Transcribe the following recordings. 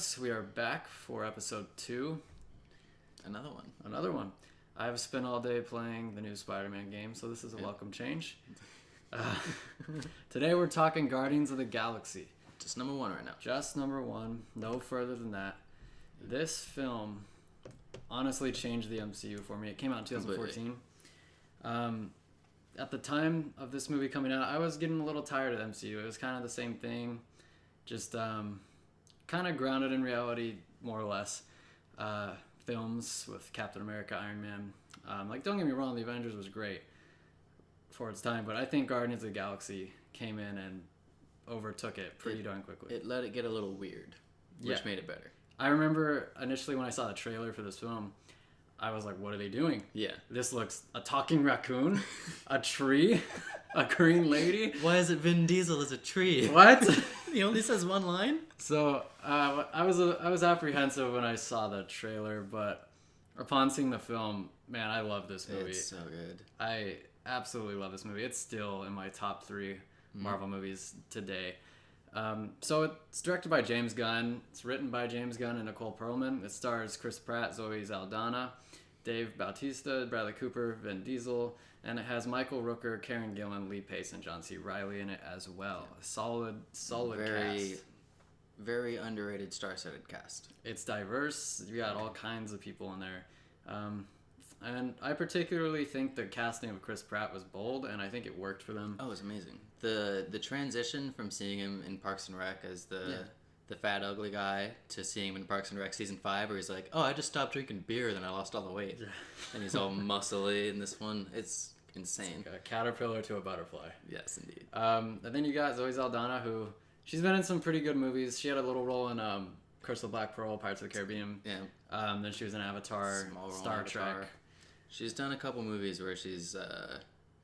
Scrubs. We are back for episode 2. Another one. I've spent all day playing the new Spider-Man game, so this is a welcome change. Today we're talking Guardians of the Galaxy. Just number 1 right now. Just number 1. No further than that. This film honestly changed the MCU for me. It came out in 2014. At the time of this movie coming out, I was getting a little tired of the MCU. It was kind of the same thing. Just kind of grounded in reality, more or less. Films with Captain America, Iron Man. Don't get me wrong, the Avengers was great for its time, but I think Guardians of the Galaxy came in and overtook it pretty darn quickly. It let it get a little weird, which made it better. I remember initially when I saw the trailer for this film, I was like, what are they doing? Yeah. This looks a talking raccoon, a tree, a green lady. Why is it Vin Diesel as a tree? What? He only says one line? So I was apprehensive when I saw the trailer, but upon seeing the film, man, I love this movie. It's so good. I absolutely love this movie. It's still in my top 3 Marvel movies today. So it's directed by James Gunn. It's written by James Gunn and Nicole Perlman. It stars Chris Pratt, Zoe Saldana, Dave Bautista, Bradley Cooper, Vin Diesel, and it has Michael Rooker, Karen Gillan, Lee Pace, and John C. Reilly in it as well. A solid cast. Very underrated star-studded cast. It's diverse. You got all kinds of people in there. And I particularly think the casting of Chris Pratt was bold, and I think it worked for them. Oh, it was amazing. The transition from seeing him in Parks and Rec as the fat, ugly guy to seeing him in Parks and Rec Season 5 where he's like, oh, I just stopped drinking beer, then I lost all the weight. And he's all muscly in this one. It's insane. It's like a caterpillar to a butterfly. Yes, indeed. And then you got Zoe Saldana, who... She's been in some pretty good movies. She had a little role in Curse of the Black Pearl, Pirates of the Caribbean. Yeah. Then she was in Avatar, Star Trek. She's done a couple movies where she's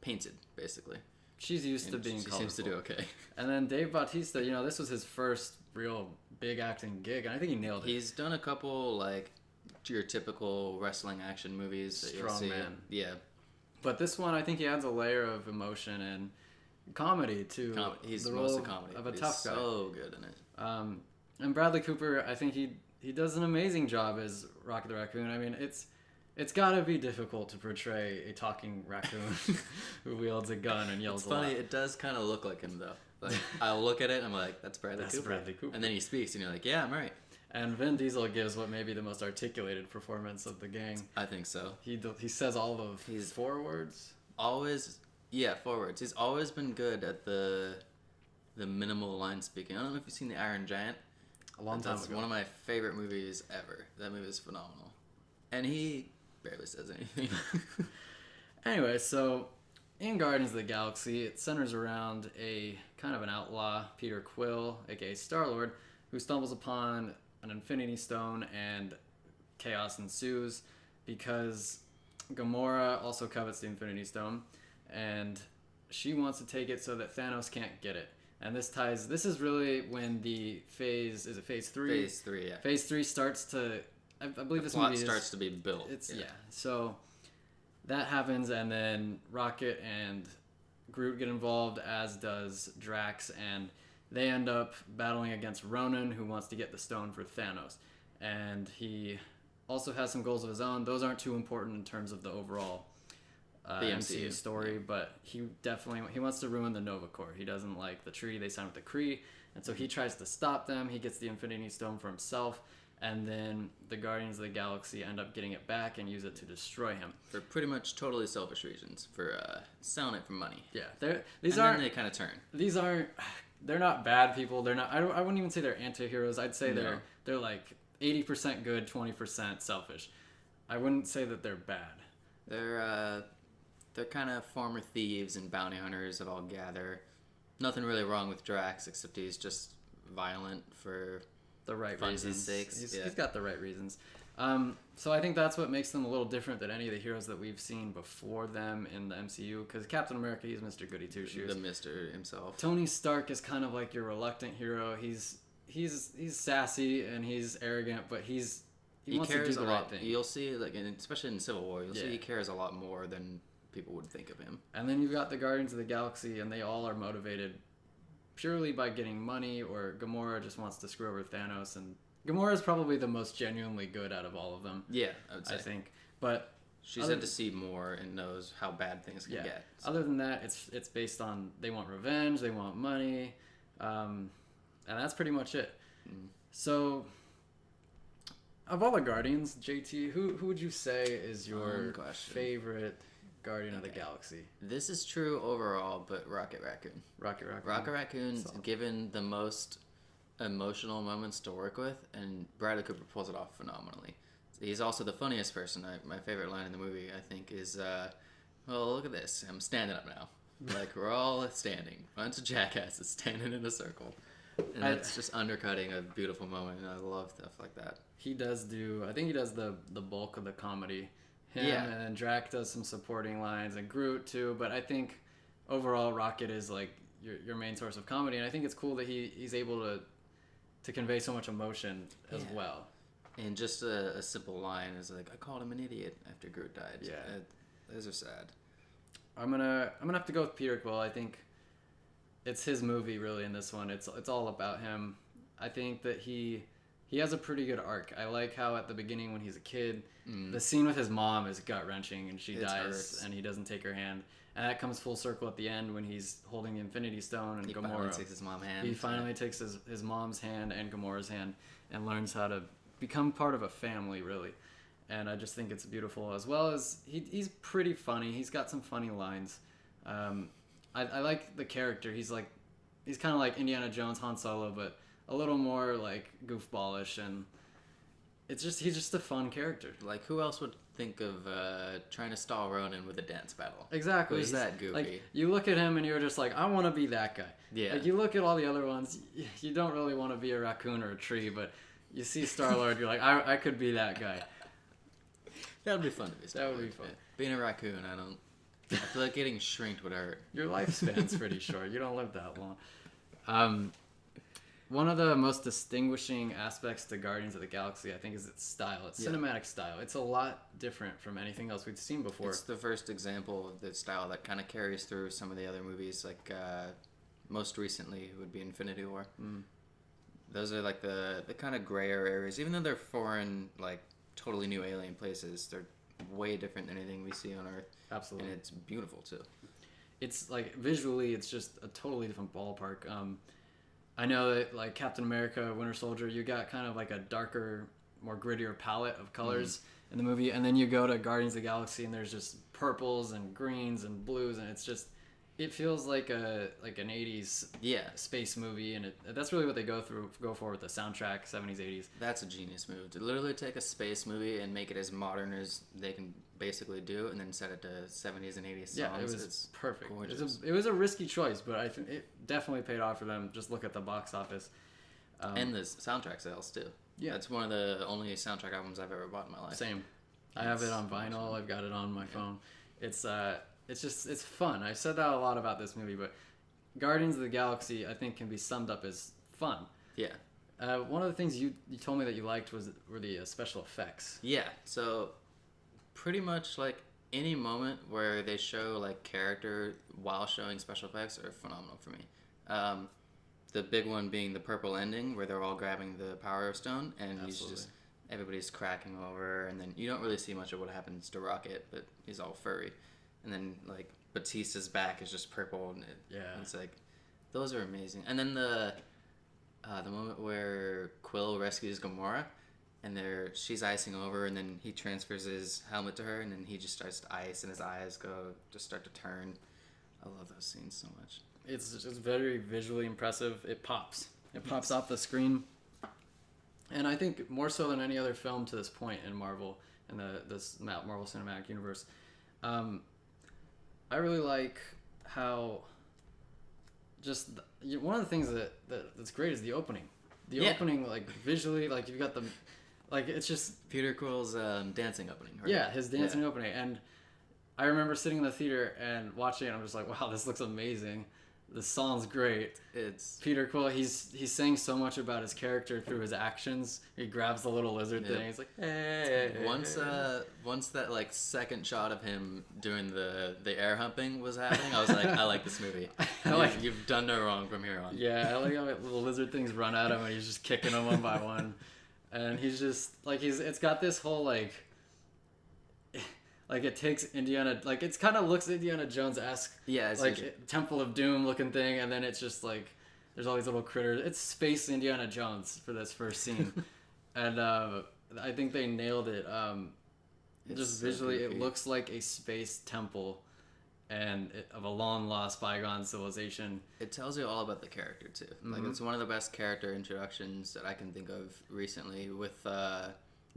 painted, basically. She's used to being colorful. She seems to do okay. And then Dave Bautista, this was his first real big acting gig, and I think he nailed it. He's done a couple, your typical wrestling action movies that you'll see. Man. Yeah. But this one, I think he adds a layer of emotion and comedy to He's the mostly role comedy. of a tough guy. So good in it. And Bradley Cooper, I think he does an amazing job as Rocket the Raccoon. I mean, it's got to be difficult to portray a talking raccoon who wields a gun and yells It's funny, a lot. it does kind of look like him, though. I'll look at it and I'm like, that's Bradley Cooper. Bradley Cooper. And then he speaks and you're like, yeah, I'm right. And Vin Diesel gives what may be the most articulated performance of the gang. I think so. He says all of his 4 words. Always, 4 words. He's always been good at the minimal line speaking. I don't know if you've seen The Iron Giant. A long time That's ago. one of my favorite movies ever. That movie is phenomenal. And he barely says anything. Anyway, so in Guardians of the Galaxy, it centers around a kind of an outlaw, Peter Quill, aka Star-Lord, who stumbles upon an Infinity Stone and chaos ensues because Gamora also covets the Infinity Stone and she wants to take it so that Thanos can't get it. And this is really when the phase 3? Phase 3, yeah. Phase 3 starts to, I believe this movie starts to be built. So that happens, and then Rocket and Groot get involved, as does Drax, and they end up battling against Ronan, who wants to get the stone for Thanos. And he also has some goals of his own. Those aren't too important in terms of the overall the MCU story, but he wants to ruin the Nova Corps. He doesn't like the tree they signed with the Kree, and so he tries to stop them. He gets the Infinity Stone for himself, and then the Guardians of the Galaxy end up getting it back and use it to destroy him. For pretty much totally selfish reasons, for selling it for money. Yeah, then they kind of turn. They're not bad people. They're not. I wouldn't even say they're anti-heroes. I'd say they're like 80% good, 20% selfish. I wouldn't say that they're bad. They're kind of former thieves and bounty hunters that all gather. Nothing really wrong with Drax, except he's just violent for the right reasons. Sakes. He's got the right reasons. So I think that's what makes them a little different than any of the heroes that we've seen before them in the MCU. Because Captain America, he's Mr. Goody Two Shoes. The Mr. himself. Tony Stark is kind of like your reluctant hero. He's sassy and he's arrogant, but he wants to do the right thing. You'll see, especially in Civil War, you'll see he cares a lot more than people would think of him. And then you've got the Guardians of the Galaxy, and they all are motivated purely by getting money, or Gamora just wants to screw over Thanos and Gamora's probably the most genuinely good out of all of them. Yeah, I would say. I think, but She's had to see more and knows how bad things can get. So. Other than that, it's based on they want revenge, they want money, and that's pretty much it. Mm. So, of all the Guardians, JT, who would you say is your favorite Guardian of the Galaxy? This is true overall, but Rocket Raccoon. Rocket Raccoon. Rocket Raccoon's given the most emotional moments to work with, and Bradley Cooper pulls it off phenomenally. He's also the funniest person. My favorite line in the movie, I think, is, well, look at this. I'm standing up now. Like, we're all standing. Bunch of jackasses standing in a circle. And that's just undercutting a beautiful moment, and I love stuff like that. He does I think he does the bulk of the comedy. And then Drac does some supporting lines, and Groot, too. But I think, overall, Rocket is, like, your main source of comedy, and I think it's cool that he's able to convey so much emotion as well. And just a simple line is like, I called him an idiot after Groot died. Yeah. Those are sad. I'm gonna have to go with Peter Quill. I think it's his movie really in this one. It's all about him. I think that he has a pretty good arc. I like how at the beginning when he's a kid, the scene with his mom is gut-wrenching and she dies hurts. And he doesn't take her hand. And that comes full circle at the end when he's holding the Infinity Stone and Gamora. He finally takes his mom's hand. He finally takes his mom's hand and Gamora's hand and learns how to become part of a family, really. And I just think it's beautiful, as well as he's pretty funny. He's got some funny lines. I like the character. He's kind of like Indiana Jones, Han Solo, but a little more like goofballish, and he's just a fun character. Like, who else would think of trying to stall Ronan with a dance battle? Exactly. Who's that goofy? Like, you look at him and you're just like, I want to be that guy. Yeah. Like, you look at all the other ones, you don't really want to be a raccoon or a tree, but you see Star-Lord, you're like, I could be that guy. That would be fun to be Star-Lord. That would be fun. Being a raccoon, I feel like getting shrinked would hurt. Your lifespan's pretty short. You don't live that long. One of the most distinguishing aspects to Guardians of the Galaxy, I think, is its style. Its cinematic style. It's a lot different from anything else we've seen before. It's the first example of the style that kind of carries through some of the other movies. Like, most recently would be Infinity War. Mm. Those are like the kind of grayer areas. Even though they're foreign, like, totally new alien places, they're way different than anything we see on Earth. Absolutely. And it's beautiful, too. It's, like, visually, it's just a totally different ballpark. I know that, like, Captain America, Winter Soldier, you got kind of like a darker, more grittier palette of colors in the movie, and then you go to Guardians of the Galaxy, and there's just purples and greens and blues, and it's just, it feels like an 80s space movie, and that's really what they go for with the soundtrack, 70s, 80s. That's a genius move, to literally take a space movie and make it as modern as they can basically do, and then set it to 70s and 80s songs. Yeah, it was perfect. It was a risky choice, but I think it definitely paid off for them. Just look at the box office. And the soundtrack sales, too. Yeah. That's one of the only soundtrack albums I've ever bought in my life. Same. I have it on vinyl. I've got it on my phone. It's fun. I said that a lot about this movie, but Guardians of the Galaxy, I think, can be summed up as fun. Yeah. One of the things you told me that you liked were the special effects. Yeah. So, pretty much, like, any moment where they show, like, character while showing special effects are phenomenal for me. The big one being the purple ending, where they're all grabbing the Power Stone, and everybody's cracking over, and then you don't really see much of what happens to Rocket, but he's all furry. And then, like, Batista's back is just purple, and it's like, those are amazing. And then the moment where Quill rescues Gamora, and she's icing over, and then he transfers his helmet to her, and then he just starts to ice, and his eyes start to turn. I love those scenes so much. It's just very visually impressive. It pops. It pops off the screen. And I think more so than any other film to this point in Marvel, in this Marvel Cinematic Universe, I really like how one of the things that's great is the opening. The opening, like, visually, like, you've got it's just... Peter Quill's dancing opening. Right? Yeah, his dancing opening. And I remember sitting in the theater and watching it, and I'm just like, wow, this looks amazing. The song's great. It's Peter Quill. He's saying so much about his character through his actions. He grabs the little lizard thing. He's like, hey. Once that, like, second shot of him doing the air humping was happening, I was like, I like this movie. You've done no wrong from here on. Yeah, I like how the lizard things run at him and he's just kicking them one by one. and he's just like it's got this whole like it takes Indiana, like it's kind of looks Indiana Jones-esque, Yeah, it's like Temple of Doom looking thing, and then it's just like there's all these little critters. It's space Indiana Jones for this first scene, and I think they nailed it. Just visually, it looks like a space temple, and of a long lost bygone civilization. It tells you all about the character too. Like it's one of the best character introductions that I can think of recently, with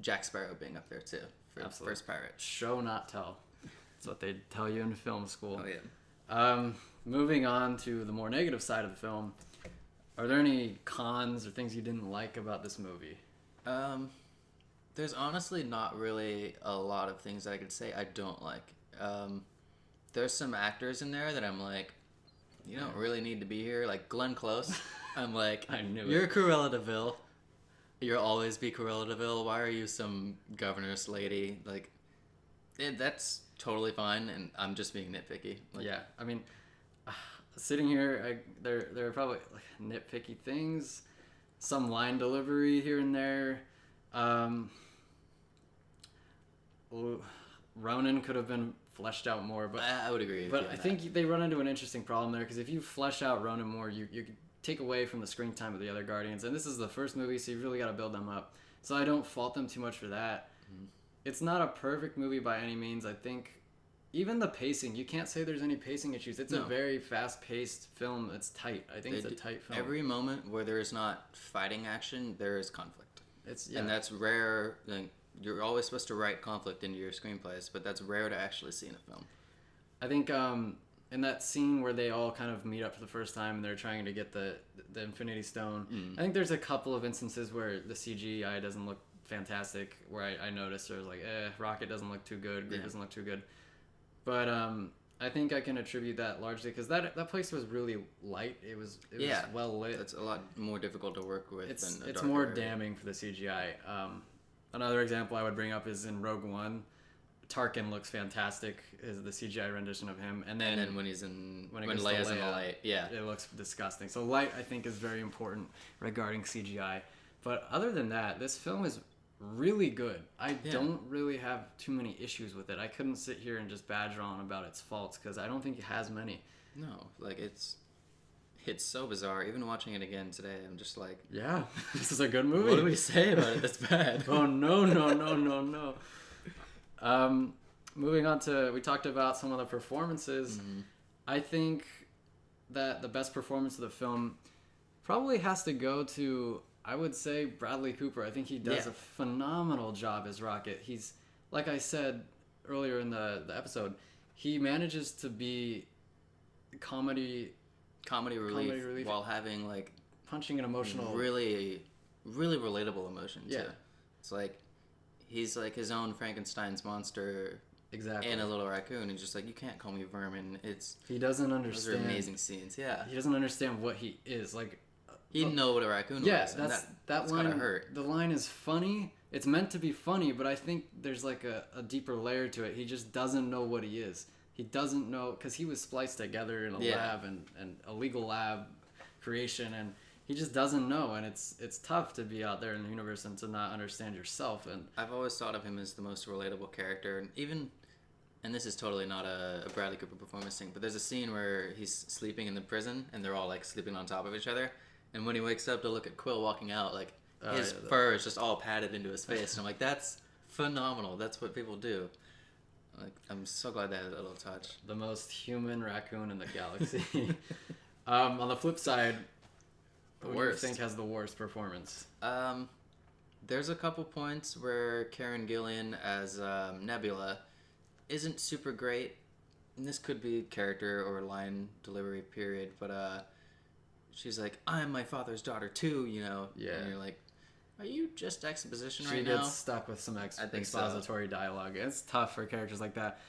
Jack Sparrow being up there too. For Absolutely. First pirate. Show not tell. That's what they tell you in film school. Oh yeah. Moving on to the more negative side of the film, are there any cons or things you didn't like about this movie? There's honestly not really a lot of things I could say I don't like. There's some actors in there that I'm like, you don't really need to be here. Like Glenn Close. I'm like, I knew you're it. Cruella de Vil. You'll always be Cruella de Vil. Why are you some governess lady? Like, that's totally fine, and I'm just being nitpicky. Like, Yeah, I mean, sitting here, there are probably like nitpicky things, some line delivery here and there. Ronan could have been fleshed out more, but I would agree. But I think they run into an interesting problem there, because if you flesh out Ronan more, you could take away from the screen time of the other Guardians, and this is the first movie, so you really got to build them up. So I don't fault them too much for that. It's not a perfect movie by any means. I think even the pacing, you can't say there's any pacing issues. It's a very fast-paced film. It's tight. I think it's a tight film. Every moment where there is not fighting action, there is conflict. And that's rare. Like, you're always supposed to write conflict into your screenplays, but that's rare to actually see in a film. I think in that scene where they all kind of meet up for the first time and they're trying to get the Infinity Stone, I think there's a couple of instances where the CGI doesn't look fantastic, where I noticed there was like, Rocket doesn't look too good, Groot doesn't look too good. But I think I can attribute that largely because that place was really light. It was well lit. It's a lot more difficult to work with. It's more damning for the CGI. Another example I would bring up is in Rogue One. Tarkin looks fantastic, is the CGI rendition of him, and then when he's in when goes to Leia's in the Leia, light, it looks disgusting. So light, I think, is very important regarding CGI. But other than that, this film is really good. I don't really have too many issues with it. I couldn't sit here and just badger on about its faults because I don't think it has many. No, like it's so bizarre. Even watching it again today, I'm just like, yeah, this is a good movie. What do we say about it that's bad? Oh no. Moving on to, we talked about some of the performances. I think that the best performance of the film probably has to go to, I would say, Bradley Cooper. I think he does a phenomenal job as Rocket. He's, like I said earlier in the episode, he manages to be comedy relief while having like punching an emotional, really relatable emotion too. Yeah. It's like he's like his own Frankenstein's monster. Exactly. And a little raccoon. He's just like, you can't call me vermin. He doesn't understand. Those are amazing scenes. Yeah. He doesn't understand what he is. Like, he didn't know what a raccoon was. That line hurt. The line is funny. It's meant to be funny, but I think there's like a deeper layer to it. He just doesn't know what he is. He doesn't know, because he was spliced together in a lab and a legal lab creation, and he just doesn't know, and it's tough to be out there in the universe and to not understand yourself. And I've always thought of him as the most relatable character, and this is totally not a Bradley Cooper performance thing, but there's a scene where he's sleeping in the prison and they're all like sleeping on top of each other, and when he wakes up to look at Quill walking out, like his fur is just all padded into his face, and I'm like, that's phenomenal. That's what people do. Like, I'm so glad they had that little touch. The most human raccoon in the galaxy. On the flip side, who do you think has the worst performance? There's a couple points where Karen Gillan as Nebula isn't super great. And this could be character or line delivery, period. But she's like, I'm my father's daughter too, you know? Yeah. And you're like, are you just exposition right now? She gets stuck with some expository dialogue. It's tough for characters like that.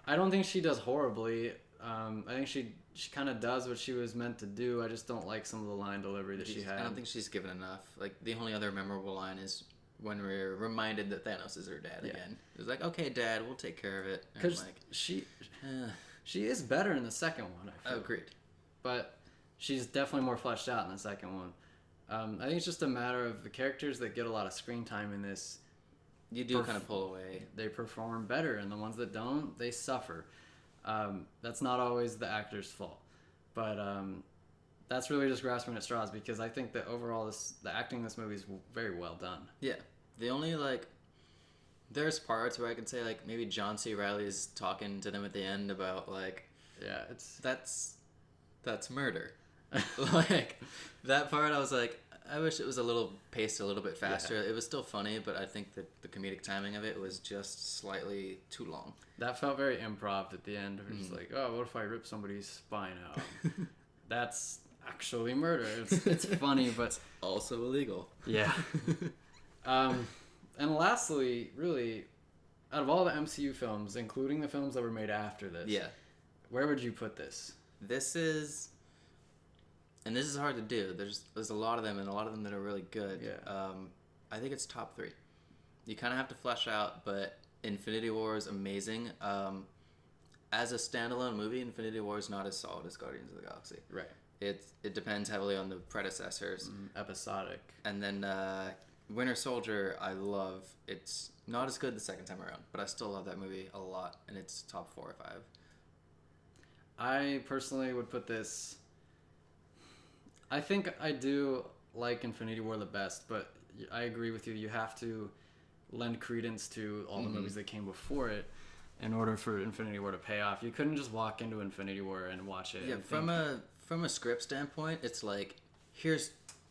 I don't think she does horribly. I think she kind of does what she was meant to do. I just don't like some of the line delivery that she had. I don't think she's given enough. Like, the only other memorable line is when we're reminded that Thanos is her dad again. It's like, okay, Dad, we'll take care of it. Because like, she is better in the second one, I feel. Agreed. But she's definitely more fleshed out in the second one. I think it's just a matter of the characters that get a lot of screen time in this. You do kind of pull away. They perform better, and the ones that don't, they suffer. That's not always the actor's fault, but that's really just grasping at straws, because I think that overall the acting in this movie is very well done. Yeah. The only, like, there's parts where I could say, like, maybe John C. Reilly is talking to them at the end about, like, Yeah, that's murder. Like, that part I was like, I wish it was paced a little bit faster. Yeah. It was still funny, but I think that the comedic timing of it was just slightly too long. That felt very improv at the end. It was just like, oh, what if I rip somebody's spine out? That's actually murder. It's funny, but also illegal. Yeah. And lastly, really, out of all the MCU films, including the films that were made after this, yeah, where would you put this? This is hard to do. There's a lot of them, and a lot of them that are really good. Yeah. I think it's top 3. You kind of have to flesh out, but Infinity War is amazing. As a standalone movie, Infinity War is not as solid as Guardians of the Galaxy. Right. It depends heavily on the predecessors. Episodic. And then Winter Soldier, I love. It's not as good the second time around, but I still love that movie a lot, and it's top 4 or 5. I personally would put this... I think I do like Infinity War the best, but I agree with you. You have to lend credence to all the movies that came before it in order for Infinity War to pay off. You couldn't just walk into Infinity War and watch it. Yeah, from a script standpoint, it's like, here's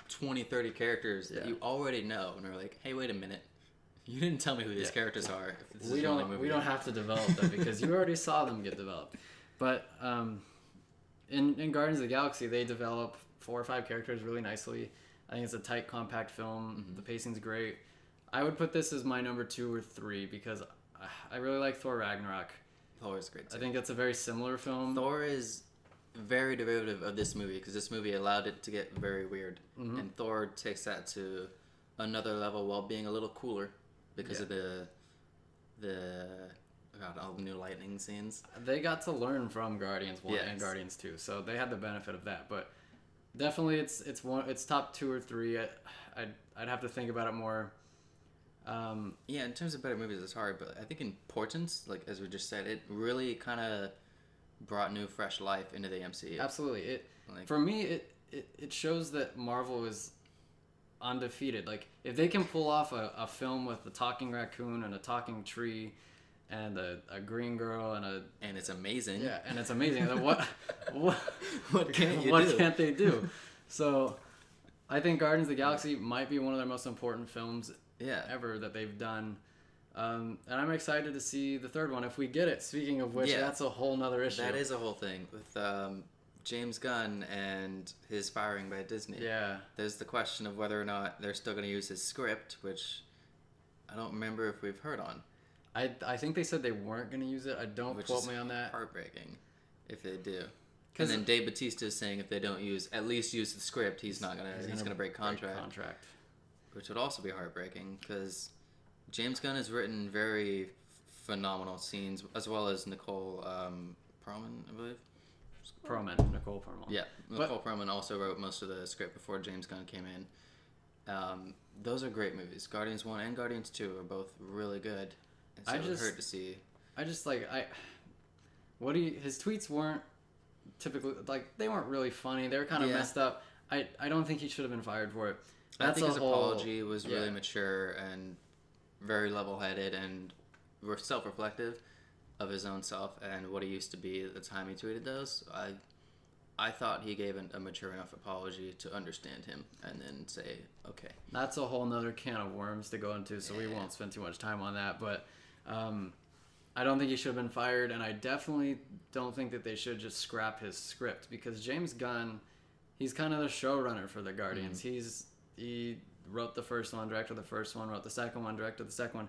20, 30 characters that you already know, and they're like, hey, wait a minute. You didn't tell me who these characters are. We don't have to develop them because you already saw them get developed. But in Guardians of the Galaxy, they develop 4 or 5 characters really nicely. I think it's a tight, compact film. The pacing's great. I would put this as my number 2 or 3 because I really like Thor Ragnarok. Thor is great too. I think it's a very similar film. Thor is very derivative of this movie because this movie allowed it to get very weird. And Thor takes that to another level while being a little cooler because of all the new lightning scenes. They got to learn from Guardians 1 and Guardians 2, so they had the benefit of that. But definitely it's top 2 or 3. I'd have to think about it more. In terms of better movies, it's hard, but I think importance, like as we just said, it really kind of brought new, fresh life into the MCU. Absolutely, for me, it shows that Marvel is undefeated. Like if they can pull off a film with a talking raccoon and a talking tree, and a green girl and it's amazing. Yeah, and it's amazing. what can't they do? So, I think Guardians of the Galaxy might be one of their most important films ever that they've done. And I'm excited to see the third one if we get it. Speaking of which, that's a whole nother issue. That is a whole thing with James Gunn and his firing by Disney. Yeah. There's the question of whether or not they're still going to use his script, which I don't remember if we've heard on. I think they said they weren't going to use it. Don't quote me on that. Heartbreaking if they do. And then Dave Bautista is saying if they don't at least use the script, he's gonna break contract. Which would also be heartbreaking because James Gunn has written very phenomenal scenes, as well as Nicole Perlman, I believe. Nicole Perlman. Yeah, Nicole Perlman also wrote most of the script before James Gunn came in. Those are great movies. Guardians 1 and Guardians 2 are both really good. And so it would hurt to see. His tweets weren't typically, they weren't really funny. They were kind of messed up. I don't think he should have been fired for it. I think his apology was really mature and very level-headed and self-reflective of his own self and what he used to be at the time he tweeted those. I thought he gave a mature enough apology to understand him and then say, okay. That's a whole nother can of worms to go into, so we won't spend too much time on that. But I don't think he should have been fired, and I definitely don't think that they should just scrap his script because James Gunn, he's kind of the showrunner for the Guardians. He wrote the first one, directed the first one, wrote the second one, directed the second one.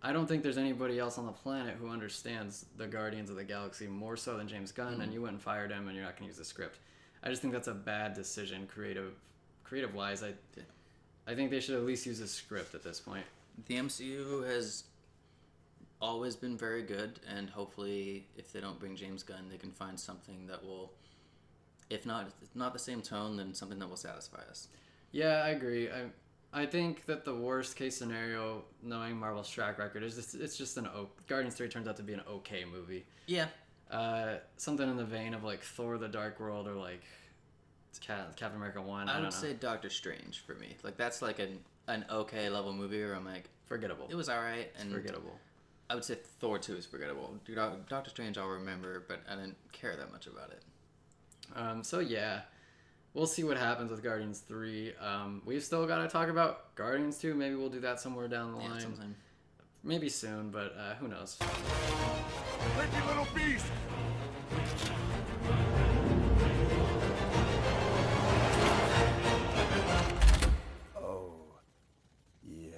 I don't think there's anybody else on the planet who understands the Guardians of the Galaxy more so than James Gunn, and you went and fired him and you're not going to use the script. I just think that's a bad decision, creative-wise. I think they should at least use a script at this point. The MCU has always been very good, and hopefully if they don't bring James Gunn, they can find something that will, if not the same tone, then something that will satisfy us. Yeah, I agree. I think that the worst case scenario, knowing Marvel's track record, is it's just Guardians 3 turns out to be an okay movie. Yeah. Something in the vein of like Thor: The Dark World or like Captain America 1. I would say Doctor Strange for me. Like that's like an okay level movie where I'm like forgettable. It was alright and forgettable. I would say Thor 2 is forgettable. Doctor Strange I'll remember, but I didn't care that much about it. So yeah. We'll see what happens with Guardians 3. We've still got to talk about Guardians 2. Maybe we'll do that somewhere down the line. Sometime. Maybe soon, but who knows? Wicked little beast! Oh, yeah.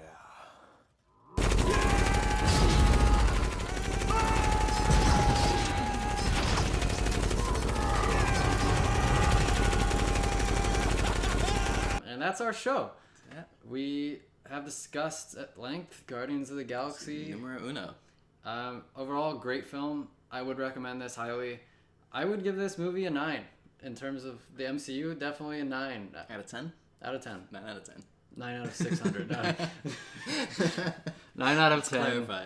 And that's our show. Yeah. We have discussed at length Guardians of the Galaxy. Numero uno. Overall, great film. I would recommend this highly. I would give this movie a 9. In terms of the MCU, definitely a 9. Out of 10? Out of 10. 9 out of 10. 9 out of 600. 9 out of 10. Clarify.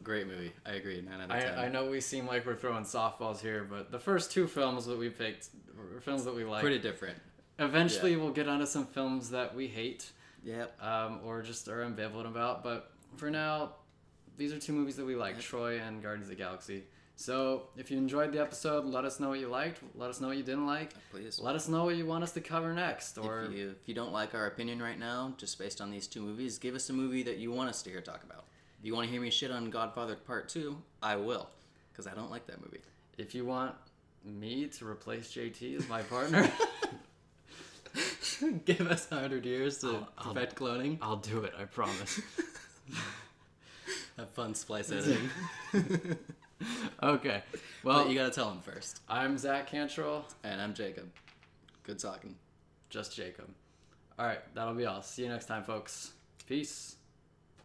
Great movie. I agree. 9 out of 10. I know we seem like we're throwing softballs here, but the first 2 films that we picked were films that we like. Pretty different. Eventually, we'll get onto some films that we hate. Yep. Or just are ambivalent about. But for now, these are 2 movies that we like, Troy and Guardians of the Galaxy. So if you enjoyed the episode, let us know what you liked. Let us know what you didn't like. Please. Let us know what you want us to cover next. Or if you don't like our opinion right now, just based on these 2 movies, give us a movie that you want us to hear talk about. If you want to hear me shit on Godfather Part 2, I will. Because I don't like that movie. If you want me to replace JT as my partner... Give us 100 years to perfect cloning. I'll do it, I promise. Have fun splice editing. Okay. Well, but you gotta tell him first. I'm Zack Cantrell. And I'm Jacob. Good talking. Just Jacob. Alright, that'll be all. See you next time, folks. Peace.